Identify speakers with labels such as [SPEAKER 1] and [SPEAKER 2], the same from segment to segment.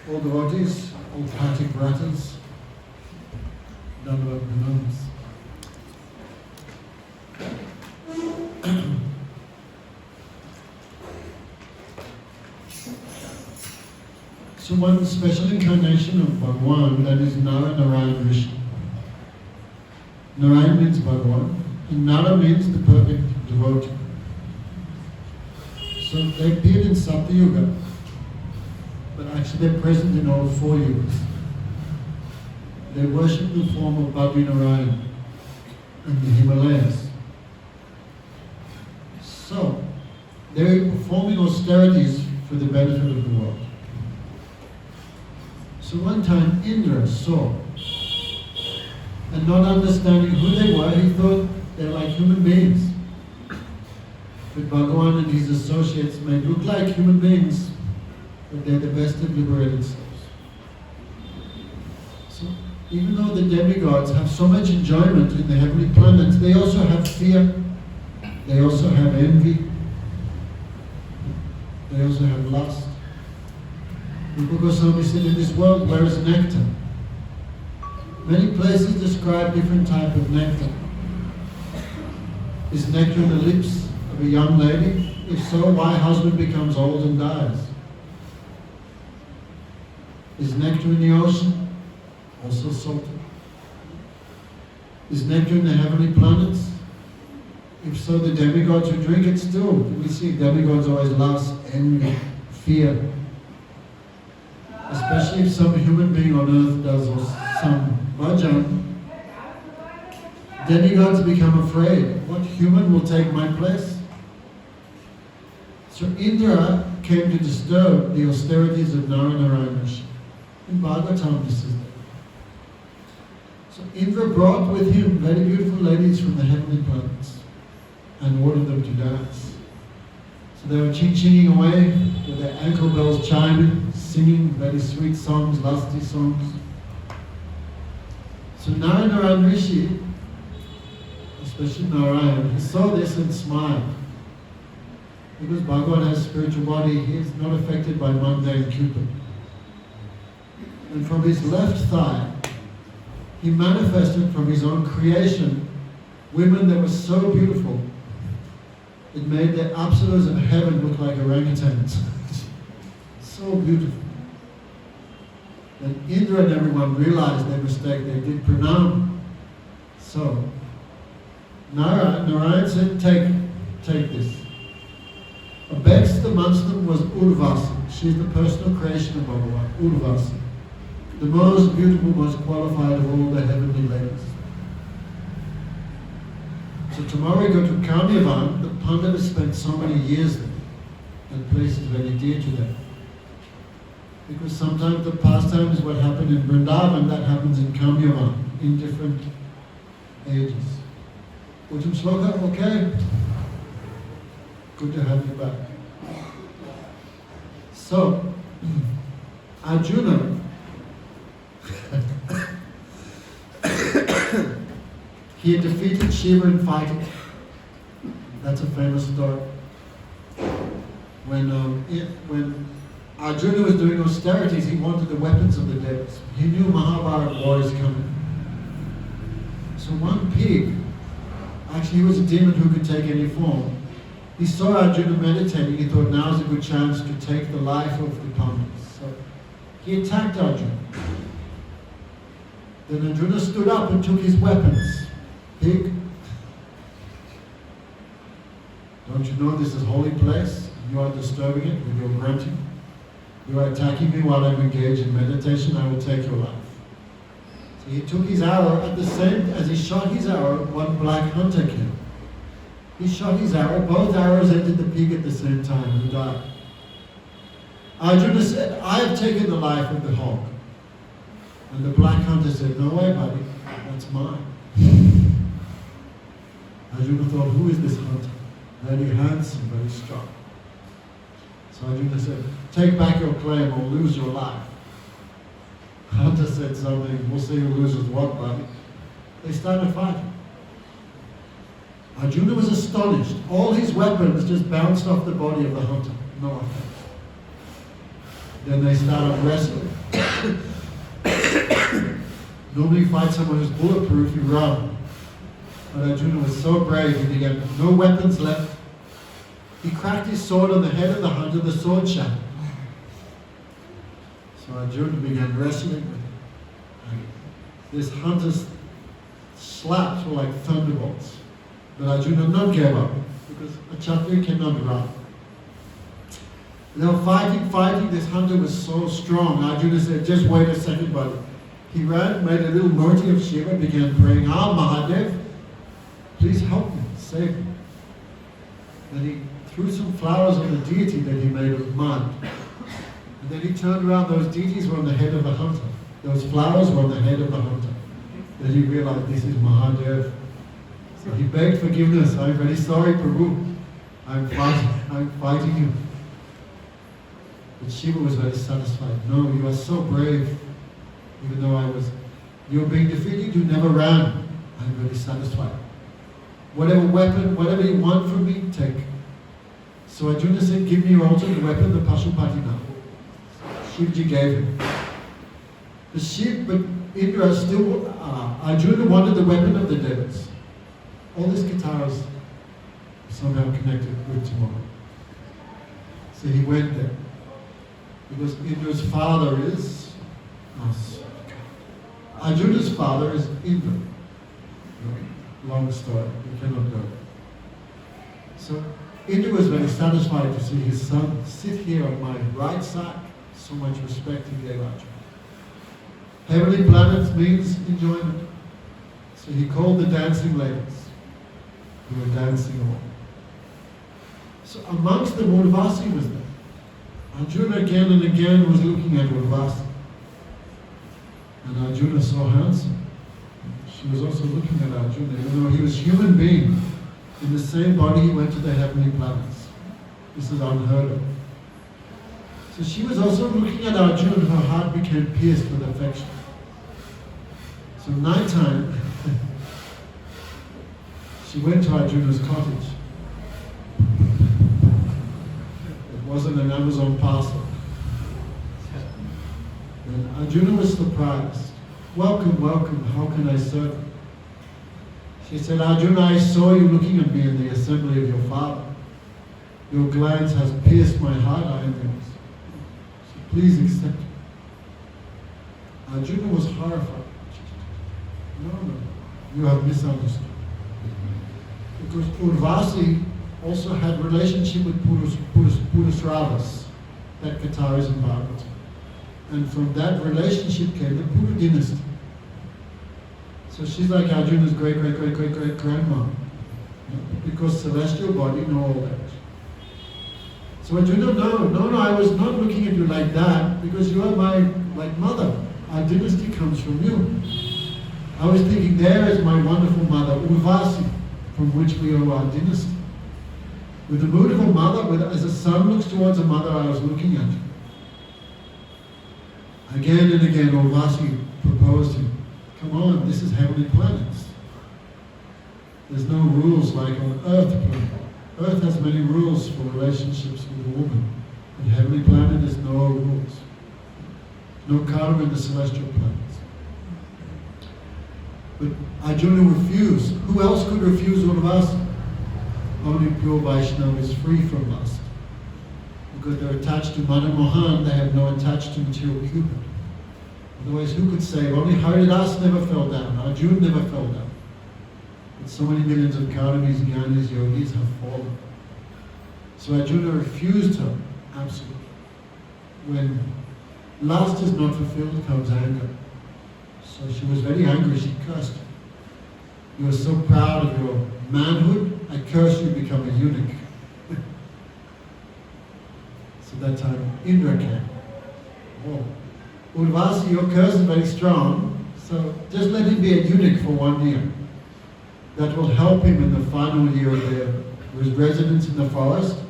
[SPEAKER 1] all devotees, all Kartik Vratas, Damodara Maharaj. So one special incarnation of Bhagavan, that is Narayan Rishi. Narayan means Bhagavan, and Nara means the perfect devotee. So they appeared in Sapta Yuga, but actually they're present in all 4 yugas. They worship the form of Bhadri Narayan in the Himalayas. So they're performing austerities for the benefit of the world. So one time Indra saw, and not understanding who they were, he thought they're like human beings. But Bhagavan and his associates may look like human beings, but they're the best of liberated souls. So even though the demigods have so much enjoyment in the heavenly planets, they also have fear, they also have envy, they also have lust. Rupa Goswami said, in this world, where is nectar? Many places describe different type of nectar. Is nectar in the lips of a young lady? If so, why husband becomes old and dies? Is nectar in the ocean? Also salty. Is nectar in the heavenly planets? If so, the demigods who drink it still. We see demigods always lust, envy, fear. Especially if some human being on earth does some bhajan, demigods become afraid. What human will take my place? So Indra came to disturb the austerities of Narayan Rishi. In Bhagavatam this is there. So Indra brought with him very beautiful ladies from the heavenly planets and ordered them to dance. So they were ching-chinging away with their ankle bells chiming, singing very sweet songs, lusty songs. So Narayan Rishi, especially Narayan, he saw this and smiled. Because Bhagavan has a spiritual body, he is not affected by mundane Cupid. And from his left thigh, he manifested from his own creation women that were so beautiful, it made the apsaras of heaven look like orangutans. So beautiful. Then Indra and everyone realized their mistake, they did pranam. So Narayan said, take this. Best amongst them was Urvasi. She's the personal creation of Bhagavan, Urvasi. The most beautiful, most qualified of all the heavenly ladies. So tomorrow we go to Kamyavan. The Pandavas spent so many years there. That place is very dear to them. Because sometimes the pastime is what happened in Vrindavan, that happens in Kamyavan, in different ages. Uttam Shloka, okay? Good to have you back. So, Arjuna, he had defeated Shiva in fighting. That's a famous story. When Arjuna was doing austerities, he wanted the weapons of the devas. He knew Mahabharata war is coming. So one pig, actually he was a demon who could take any form. He saw Arjuna meditating, he thought now's a good chance to take the life of the Pandavas. So he attacked Arjuna. Then Arjuna stood up and took his weapons. Pig, don't you know this is a holy place? You are disturbing it with your grunting. You are attacking me while I'm engaged in meditation, I will take your life. So he took his arrow, at the same, as he shot his arrow, one black hunter came. He shot his arrow, both arrows entered the pig at the same time, who died. Arjuna said, I have taken the life of the hog. And the black hunter said, no way, buddy, that's mine. Arjuna thought, who is this hunter? Very handsome, very strong. So Arjuna said, take back your claim or lose your life. Hunter said something, we'll see who loses what, buddy. They started fighting. Arjuna was astonished. All his weapons just bounced off the body of the hunter. No offense. Then they started wrestling. Normally you fight someone who's bulletproof, you run. But Arjuna was so brave, he began, no weapons left. He cracked his sword on the head of the hunter, the sword shattered. So Arjuna began wrestling with him. This hunter's slaps were like thunderbolts. But Arjuna not gave up, because a Kshatriya cannot run. They were fighting, this hunter was so strong. Arjuna said, just wait a second, buddy. He ran, made a little murti of Shiva, began praying, Mahadev, please help me, save me. Then he threw some flowers on the deity that he made of mud. And then he turned around, those deities were on the head of the hunter. Those flowers were on the head of the hunter. Then he realized, this is Mahadev. So he begged forgiveness. I'm very sorry, Prabhu. I'm fighting you. But Shiva was very satisfied. No, you are so brave. Even though you were being defeated, you never ran. I'm very satisfied. Whatever weapon, whatever you want from me, take. So Arjuna said, give me your ultimate weapon, the Pashupatina. Shivji gave him. But Indra still, Arjuna wanted the weapon of the devas. All these guitars somehow connected with tomorrow. So he went there. Because Indra's father is Arjuna's father is Indra. Long story, we cannot go. So Indra was very satisfied to see his son sit here on my right side. So much respect he gave Arjuna. Heavenly planets means enjoyment. So he called the dancing ladies who were dancing along. So amongst them, Urvasi was there. Arjuna again and again was looking at Urvasi. And Arjuna so handsome. She was also looking at Arjuna, even though he was a human being. In the same body, he went to the heavenly planets. This is unheard of. So she was also looking at Arjuna, and her heart became pierced with affection. So nighttime, she went to Arjuna's cottage. It wasn't an Amazon parcel. And Arjuna was surprised. Welcome, welcome, how can I serve you? She said, Arjuna, I saw you looking at me in the assembly of your father. Your glance has pierced my heart, I am yours. So please accept it. Arjuna was horrified. No, you have misunderstood. Because Urvasi also had relationship with Purusravas, that Katha is in Bhagavatam. And from that relationship came the Puru dynasty. So she's like Arjuna's great-great-great-great-great-grandma. Because celestial body know all that. So Arjuna, no, I was not looking at you like that, because you are my mother. Our dynasty comes from you. I was thinking, there is my wonderful mother, Urvasi, from which we owe our dynasty. With the beautiful mother, as a son looks towards a mother, I was looking at you. Again and again, Urvasi proposed him. Come on, this is heavenly planets. There's no rules like on Earth planet. Earth has many rules for relationships with a woman. But heavenly planet has no rules. No karma in the celestial planets. But Arjuna refused. Who else could refuse Urvasi? Only pure Vaishnava is free from lust. Because they're attached to Madan Mohan, they have no attached to material Cupid. Otherwise, who could say, only Haridas never fell down, Arjuna never fell down. But so many millions of Karamis, Jnanis, Yogis have fallen. So Arjuna refused her, absolutely. When lust is not fulfilled, comes anger. So she was very angry, she cursed. You are so proud of your manhood, I curse you become a eunuch. So that time Indra came. Oh, Urvasi, your curse is very strong, so just let him be a eunuch for 1 year. That will help him in the final year of his residence in the forest.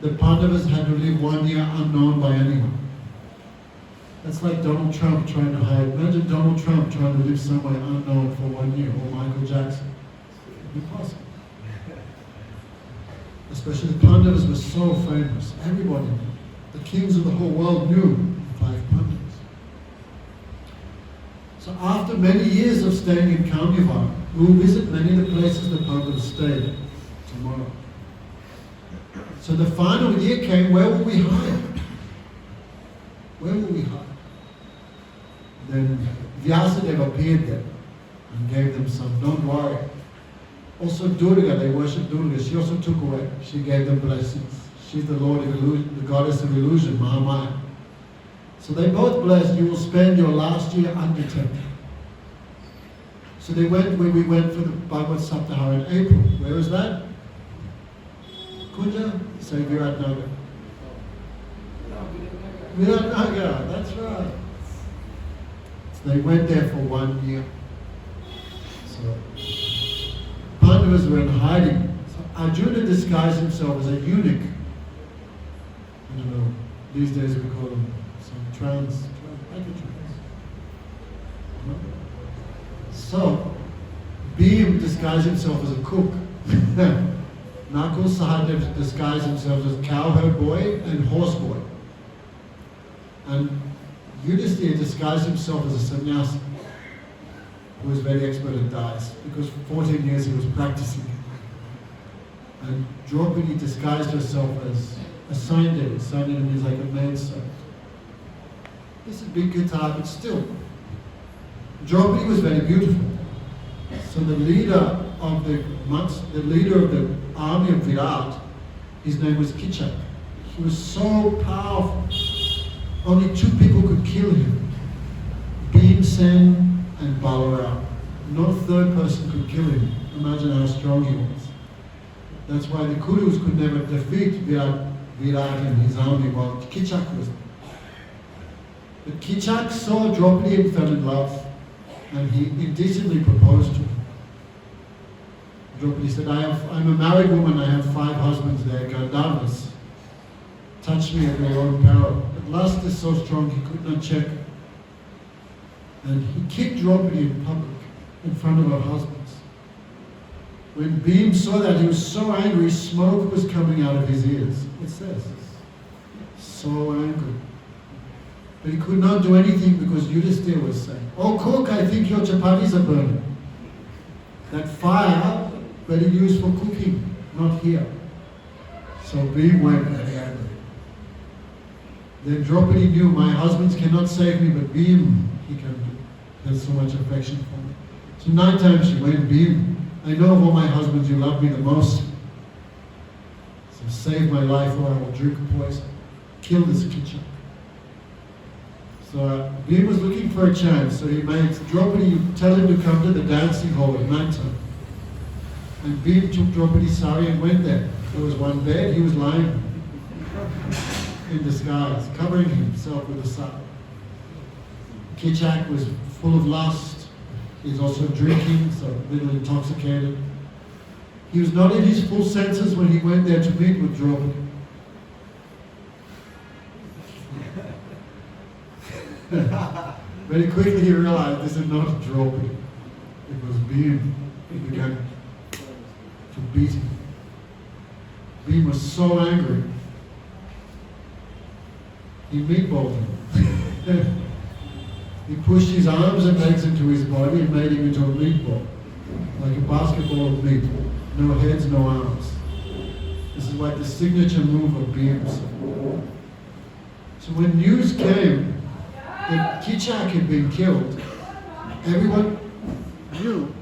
[SPEAKER 1] The Pandavas had to live 1 year unknown by anyone. That's like Donald Trump trying to hide. Imagine Donald Trump trying to live somewhere unknown for 1 year, or Michael Jackson. It would be possible. Especially the Pandavas were so famous. Everybody knew. The kings of the whole world knew after many years of staying in Kamyavar, we will visit many of the places the Pandavas stayed tomorrow. So the final year came, where will we hide? Where will we hide? Then Vyasadeva appeared there and gave them some, don't worry. Also Durga, they worship Durga, she also took away, she gave them blessings. She's the Lord of illusion, the goddess of illusion, Mahamaya. So they both blessed, you will spend your last year under temple. So they went where we went for the Bhagavad Saptaha in April. Where was that? Kunja? Say Viratnagar. Viratnagar, that's right. So they went there for 1 year. So Pandavas were in hiding. So Arjuna disguised himself as a eunuch. I don't know, these days we call them some like a trans. So, Bhim disguised himself as a cook. Nakul Sahadev disguised himself as cowherd boy and horse boy. And Yudhisthira disguised himself as a sannyasi, who was very expert at dyes, because for 14 years he was practicing. And Draupadi disguised herself as a Saindeva. Saindeva means like a maidservant. This is a big guitar, but still. Draupadi was very beautiful. So the leader of the army of Virat, his name was Kichak. He was so powerful. Only 2 people could kill him. Bhimsen and Balaram. No third person could kill him. Imagine how strong he was. That's why the Kurus could never defeat Virat and his army while Kichak was there. But Kichak saw Draupadi and fell in love, and he indecently proposed to her. Draupadi said, I'm a married woman, I have 5 husbands, they are Gandharvas. Touch me at your own peril. But lust is so strong he could not check. And he kicked Draupadi in public, in front of her husbands. When Bhim saw that, he was so angry, smoke was coming out of his ears. It says, so angry. But he could not do anything because Yudhisthira was saying, oh cook, I think your chapatis are burning. That fire, better used for cooking, not here. So Bhim went very angry. Then Draupadi knew, my husbands cannot save me, but Bhim, he can do. He has so much affection for me. So nighttime she went, Bhim, I know of all my husbands you love me the most. So save my life or I will drink poison. Kill this Kichak. So Bhim was looking for a chance, so he made Draupadi tell him to come to the dancing hall at night time. And Bhim took Draupadi's sari and went there. There was one bed, he was lying in disguise, covering himself with a sari. Kichak was full of lust. He's also drinking, so a little intoxicated. He was not in his full senses when he went there to meet with Draupadi. Very quickly he realized this is not Draupadi. It was Bhim. He began to beat him. Bhim was so angry. He meatballed him. He pushed his arms and legs into his body and made him into a meatball. Like a basketball of meat. No heads, no arms. This is like the signature move of Bhim's. So when news came that Kichak had been killed, everyone knew.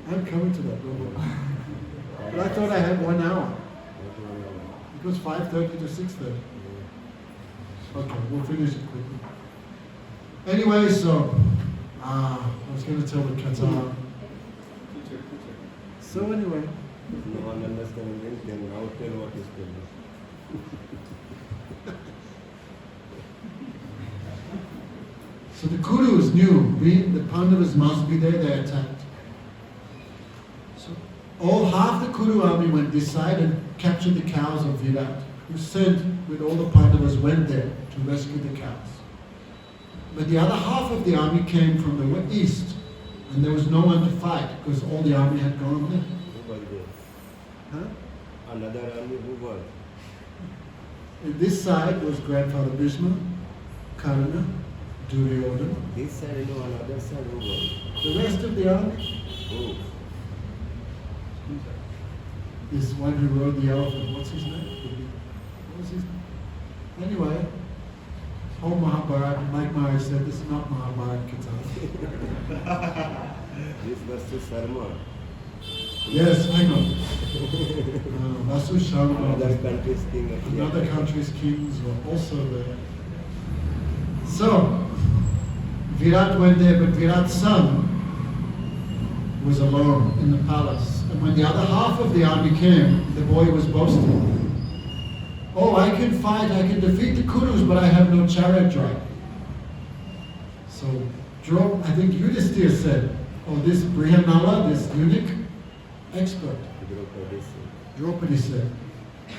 [SPEAKER 1] I'm coming to that, don't worry. But I thought I had 1 hour. It was 5:30 to 6:30. Okay, we'll finish it quickly. Anyway, so I was going to tell the Katha. So anyway.
[SPEAKER 2] No one understands anything, now tell what is telling.
[SPEAKER 1] So the Kurus knew the Pandavas must be there, they attacked. So half the Kuru army went this side and captured the cows of Virat, who sent with all the Pandavas went there to rescue the cows. But the other half of the army came from the east, and there was no one to fight because all the army had gone there.
[SPEAKER 2] Who was there?
[SPEAKER 1] Huh?
[SPEAKER 2] Another army who was?
[SPEAKER 1] And this side was grandfather Bhishma, Karna, Duryodhana.
[SPEAKER 2] This side, no, on other side, who was?
[SPEAKER 1] The rest of the army,
[SPEAKER 2] Oh,
[SPEAKER 1] this one who rode the elephant, what's his name? What was his name? Anyway, whole Mahabharata, like Maharaj said, this is not Mahabharata Katha.
[SPEAKER 2] this was to Sarma.
[SPEAKER 1] Yes, I know. Vasu Sharma,
[SPEAKER 2] Other countries' king of
[SPEAKER 1] another country's kings were also there. So, Virat went there, but Virat's son was alone in the palace. And when the other half of the army came, the boy was boasting. Oh, I can fight, I can defeat the Kurus, but I have no chariot drive. So, I think Yudhisthira said, oh, this Brihanala, this eunuch, expert. Draupadi said,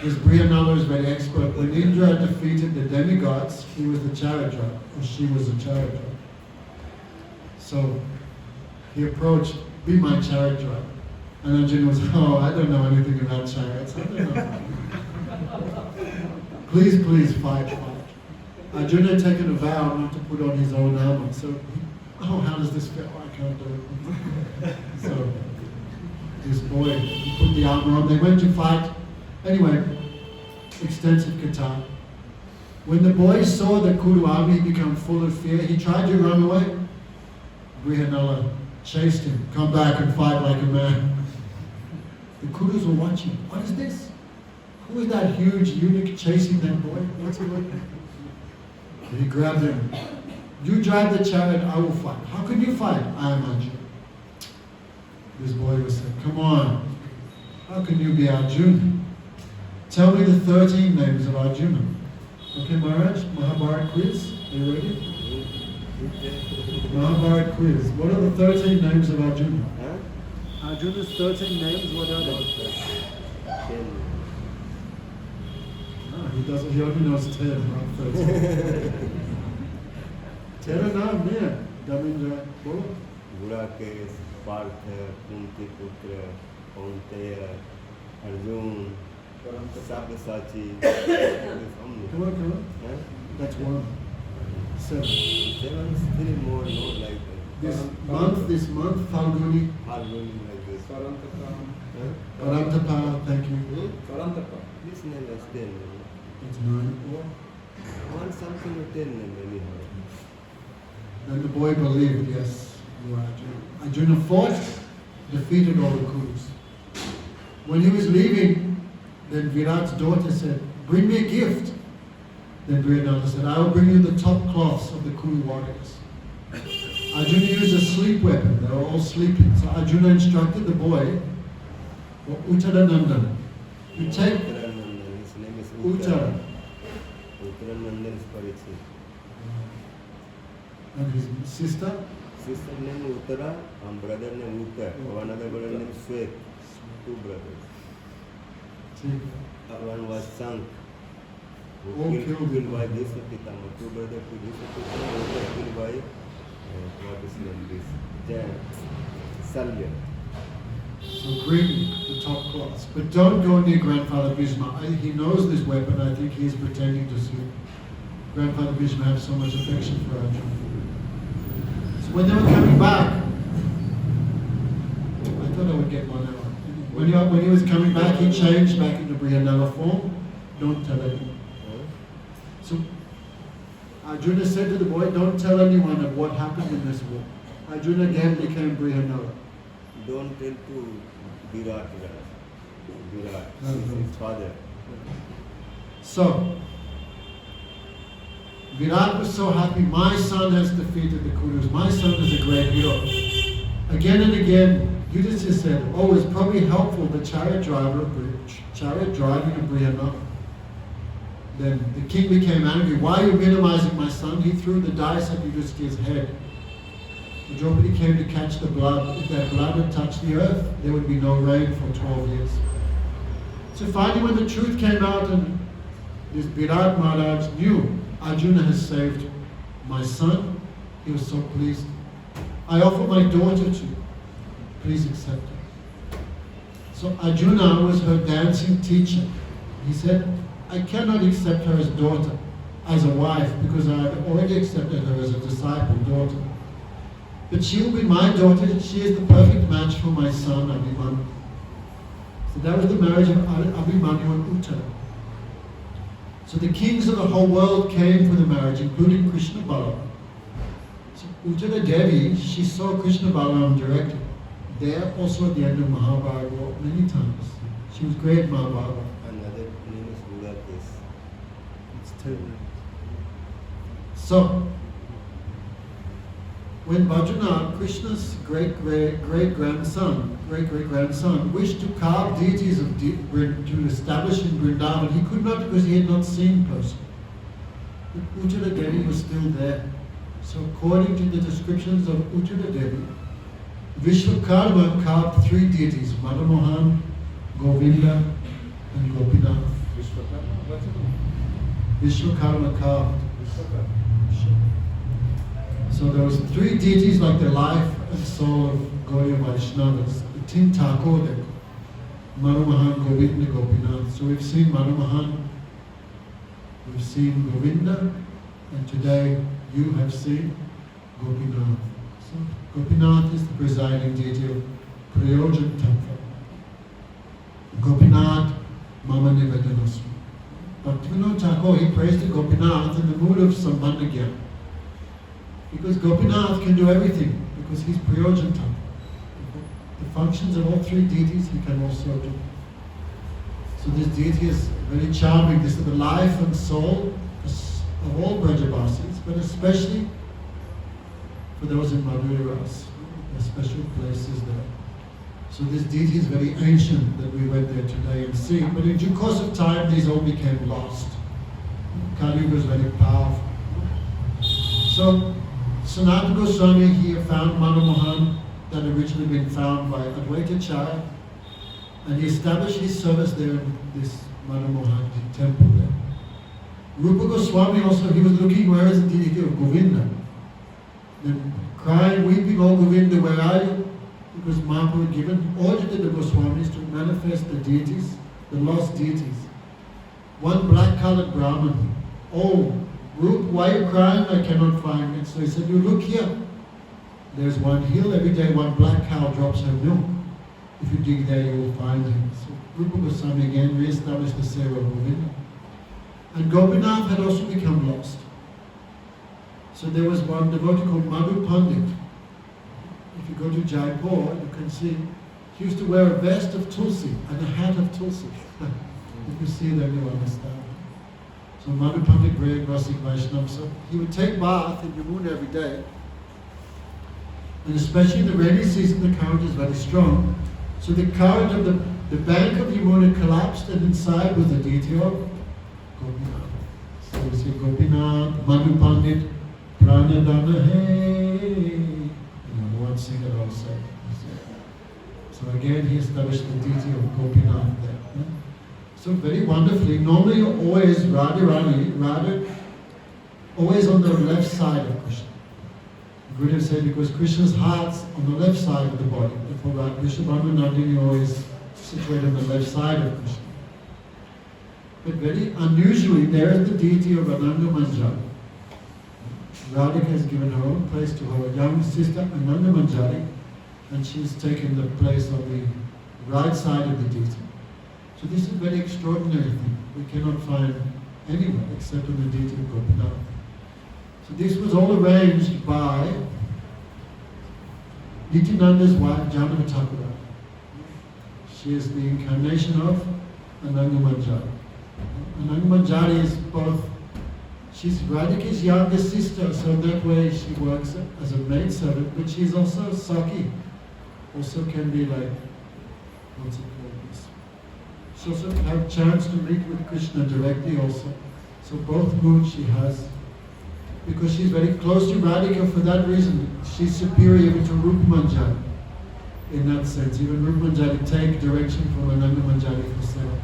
[SPEAKER 1] this Brihanala is very expert. When Indra defeated the demigods, he was the chariot driver, or she was the chariot driver. So, he approached, be my chariot driver. And Arjuna was, oh, I don't know anything about chariots. I don't know. Please, please, fight, fight. Arjuna had taken a vow not to put on his own armor. So, oh, how does this feel? I can't do it. So, this boy, he put the armor on. They went to fight. Anyway, extensive katha. When the boy saw the Kuru army become full of fear, he tried to run away. Brihanala chased him. Come back and fight like a man. The Kurus were watching. What is this? Who is that huge eunuch chasing that boy? What's he doing? He grabbed him. You drive the chariot, I will fight. How can you fight? I am Arjuna. This boy was saying, come on. How can you be Arjuna? Tell me the 13 names of Arjuna. Okay, Maharaj, Mahabharata quiz. Are you ready? Mahabharata quiz. What are the 13 names of Arjuna?
[SPEAKER 2] Huh?
[SPEAKER 1] Arjuna's 13 names, what are they?
[SPEAKER 2] 10.
[SPEAKER 1] He only knows 10, not 13. 10 are not near. Damodara, bolo.
[SPEAKER 2] Gurakesh, Partha, Kunti Putra, Kaunteya, Arjun, Sabyasachi.
[SPEAKER 1] Come on.
[SPEAKER 2] Huh?
[SPEAKER 1] That's 1. 7.
[SPEAKER 2] 7 is 3 more, not like that.
[SPEAKER 1] This month, Falguni,
[SPEAKER 2] Harmony like this. Huh?
[SPEAKER 1] Parantapa, thank you.
[SPEAKER 2] This name is 10.
[SPEAKER 1] It's 9.
[SPEAKER 2] One something with 10 name anyhow.
[SPEAKER 1] Then the boy believed, yes, you are Arjuna. Arjuna fought, defeated all the Kurus. When he was leaving, then Virat's daughter said, bring me a gift. Then Brihanala said, I will bring you the top cloths of the Kuru warriors. Arjuna used a sleep weapon. They were all sleeping. So Arjuna instructed the boy, Uttaranandan, you take
[SPEAKER 2] Uttaranandan, his name is
[SPEAKER 1] Uttara.
[SPEAKER 2] Uttaranandan is Parikshit.
[SPEAKER 1] And his sister,
[SPEAKER 2] Sister name Uttara, and brother name Uttar. Another brother name Swet. 2 brothers. One was Sank.
[SPEAKER 1] All
[SPEAKER 2] Killed by this Pitama. 2 brothers to this Pitama. Killed by what is name this? Jan. Salya.
[SPEAKER 1] so bring the top cloths. But don't go near Grandfather Bhishma. He knows this weapon. I think he's pretending to sleep. Grandfather Bhishma has so much affection for Arjuna. So when they were coming back, I thought I would get 1 hour. When he was coming back, he changed back into Brihanala form. Don't tell anyone. So Arjuna said to the boy, don't tell anyone of what happened in this war. Arjuna again became Brihanala.
[SPEAKER 2] Don't tell to Virat. Virat.
[SPEAKER 1] No,
[SPEAKER 2] This
[SPEAKER 1] no.
[SPEAKER 2] is his father.
[SPEAKER 1] So, Virat was so happy, my son has defeated the Kurus, my son is a great hero. Again and again, Yudhisthira said, oh, it's probably helpful, the chariot driving of Brihanala. Then the king became angry, why are you minimizing my son? He threw the dice at Yudhisthira's head. The Draupadi came to catch the blood. If that blood had touched the earth, there would be no rain for 12 years. So finally when the truth came out and this Virat Maharaj knew Arjuna has saved my son, he was so pleased. I offer my daughter to you. Please accept her. So Arjuna was her dancing teacher. He said, I cannot accept her as daughter, as a wife, because I have already accepted her as a disciple, daughter. But she will be my daughter. She is the perfect match for my son, Abhimanyu. So that was the marriage of Abhimanyu and Uttara. So the kings of the whole world came for the marriage, including Krishna Balaram. So Uttara Devi, she saw Krishna Balaram directly. There, also at the end of Mahabharata war, many times. She was great at Mahabharata.
[SPEAKER 2] Another name is Buddha case.
[SPEAKER 3] It's terrible.
[SPEAKER 1] So, when Bhadranath, Krishna's great-great-grandson, wished to carve deities to establish in Vrindavan, he could not because he had not seen person. But Uttara Devi was still there. So according to the descriptions of Uttara Devi, Vishwakarma carved 3 deities, Madhamohan, Govinda, and Gopinath.
[SPEAKER 3] Vishwakarma? What's it?
[SPEAKER 1] Vishwakarma carved.
[SPEAKER 3] Vishwakarma.
[SPEAKER 1] So there was 3 deities like the life and soul of Gaudiya Vaishnavas. The Tin Thakur, Madhamohan, Govinda, Gopinath. So we've seen Madhamohan, we've seen Govinda, and today you have seen Gopinath. So Gopinath is the presiding deity of Prayojan Tattva. Gopinath, Mama Nivedanasmi. Bhaktivinoda Thakur, he prays to Gopinath in the mood of Sambandha Gyan. Because Gopinath can do everything, because he's Prayojan Tattva. The functions of all 3 deities he can also do. So this deity is very charming. This is the life and soul of all Brajabasis, but especially for those in Madurai, the special places there. So this deity is very ancient that we went there today and see. But in due course of time, these all became lost. Kali Yuga was very powerful. So Sanatana Goswami here found Madhamohan that had originally been found by Advaita Acharya, and he established his service there in this Madhamohan temple there. Rupa Goswami also, he was looking where is the deity of Govinda. Then crying, weeping, oh Govinda, where are you? Because Mahaprabhu had given order to the Goswamis to manifest the deities, the lost deities. One black-colored Brahmin, oh, Rup, why are you crying? I cannot find it. So he said, you look here. There's one hill, every day one black cow drops her milk. If you dig there, you will find him. So Rupa Goswami again re-established the Seva of Govinda. And Gopinath had also become lost. So there was one devotee called Madhu Pandit. If you go to Jaipur, you can see, he used to wear a vest of Tulsi and a hat of Tulsi. If you see that, you understand. So Madhu Pandit, very Rasik Vaishnava, so he would take bath in Yamuna every day. And especially in the rainy season, the current is very strong. So the current of the bank of Yamuna collapsed, and inside was the deity of Gopinath. So we say Gopinath, Madhu Pandit, Pranadana Hey. One singer also. So again, he established the deity of Gopinath there. So very wonderfully, normally always Radha, always on the left side of Krishna. Gurudev said because Krishna's heart's on the left side of the body. Therefore, Krishna Nandini always situated on the left side of Krishna. But very unusually, there is the deity of Ananga Manjari. Radhika has given her own place to her young sister Ananga Manjari, and she's taken the place on the right side of the deity. So this is a very extraordinary thing. We cannot find anywhere except in the deity of Gopinath. So this was all arranged by Nityananda's wife, Janava Thakura. She is the incarnation of Ananga Manjari. Ananga Manjari is both, she's Radhika's younger sister, so in that way she works as a maidservant, but she's also Saki. Also can be like, what's it called? She also have a chance to meet with Krishna directly also. So both moods she has. Because she's very close to Radhika, for that reason, she's superior even to Rupa Manjari. In that sense, even Rupa Manjari take direction from Ananga Manjari for seva.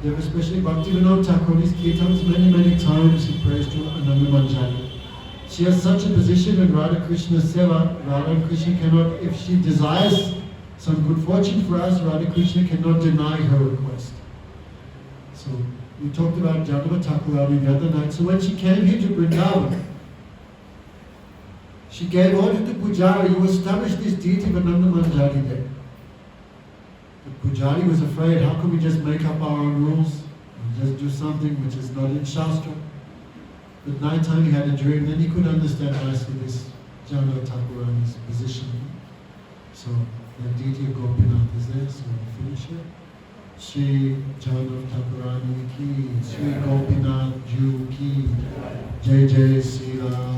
[SPEAKER 1] There was especially Bhaktivinoda Thakur, his kirtans, many times he prays to Ananga Manjari. She has such a position in Radha Krishna seva, Radha and Krishna cannot, if she desires some good fortune for us, Radha Krishna cannot deny her request. So We talked about Jadava Thakurani the other night. So when she came here to Vrindavan, she gave order to Pujari, you establish this deity of Ananda Manjari there. The Pujari was afraid, how can we just make up our own rules and just do something which is not in Shastra? At night time he had a dream, then he could understand nicely this Jadava Thakurani's position. So the deity of Gopinath is there, so we'll finish it. Shri Jadava Thakurani ki, Shri Gopinath Ju ki, Jai Jai Sri Ram.